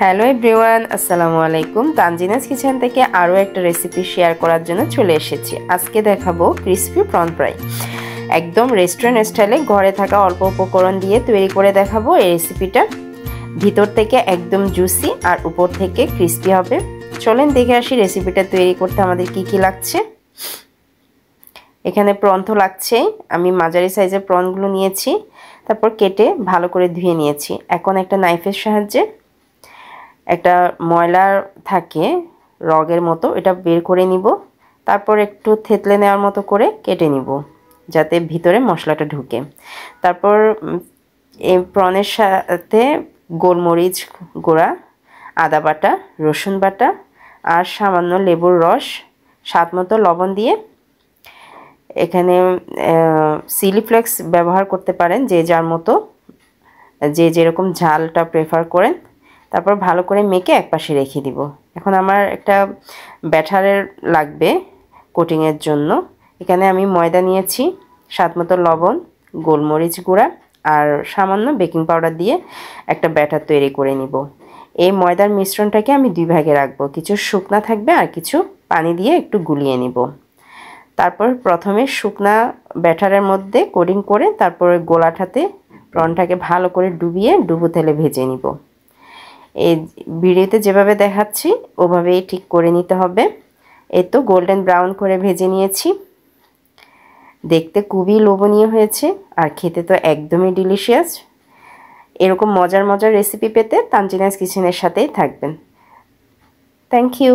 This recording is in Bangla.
হ্যালো এভরিওয়ান, আসসালামু আলাইকুম। তানজিনাস কিচেন থেকে আরও একটা রেসিপি শেয়ার করার জন্য চলে এসেছি। আজকে দেখাবো ক্রিসপি প্রন ফ্রাই। একদম রেস্টুরেন্ট স্টাইলে ঘরে থাকা অল্প উপকরণ দিয়ে তৈরি করে দেখাবো এই রেসিপিটা। ভিতর থেকে একদম জুসি আর উপর থেকে ক্রিসপি হবে। চলেন দেখে আসি রেসিপিটা তৈরি করতে আমাদের কি কি লাগছে। এখানে প্রন তো লাগছেই, আমি মাঝারি সাইজের প্রনগুলো নিয়েছি, তারপর কেটে ভালো করে ধুয়ে নিয়েছি। এখন একটা নাইফের সাহায্যে একটা ময়লা থাকে রগের মতো, এটা বের করে নিব। তারপর একটু থেতলে নেওয়ার মতো করে কেটে নিব যাতে ভিতরে মশলাটা ঢুকে। তারপর এই প্রনের সাথে গোলমরিচ গুঁড়া, আদা বাটা, রসুন বাটা আর সামান্য লেবুর রস, স্বাদ মতো লবণ দিয়ে, এখানে চিলি ফ্লেক্স ব্যবহার করতে পারেন যে যার মতো, যে যেরকম ঝালটা প্রেফার করেন। তারপর ভালো করে মেখে একপাশে রেখে দিব। এখন আমার একটা ব্যাটারের লাগবে কোটিংয়ের জন্য। এখানে আমি ময়দা নিয়েছি, স্বাদ মতো লবণ, গোলমরিচ গুঁড়া আর সামান্য বেকিং পাউডার দিয়ে একটা ব্যাটার তৈরি করে নিব। এই ময়দার মিশ্রণটাকে আমি দুই ভাগে রাখবো, কিছু শুকনা থাকবে আর কিছু পানি দিয়ে একটু গুলিয়ে নিব। তারপর প্রথমে শুকনা ব্যাটারের মধ্যে কোটিং করে তারপরে গোলাটাতে প্রনটাকে ভালো করে ডুবিয়ে ডুবো তেলে ভেজে নিব। এই ভিডিওতে যেভাবে দেখাচ্ছি ওভাবেই ঠিক করে নিতে হবে। এই তো গোল্ডেন ব্রাউন করে ভেজে নিয়েছি। দেখতে খুবই লোভনীয় হয়েছে আর খেতে তো একদমই ডিলিশিয়াস। এরকম মজার মজার রেসিপি পেতে তানজিনাস কিচেনের সাথেই থাকবেন। Thank you.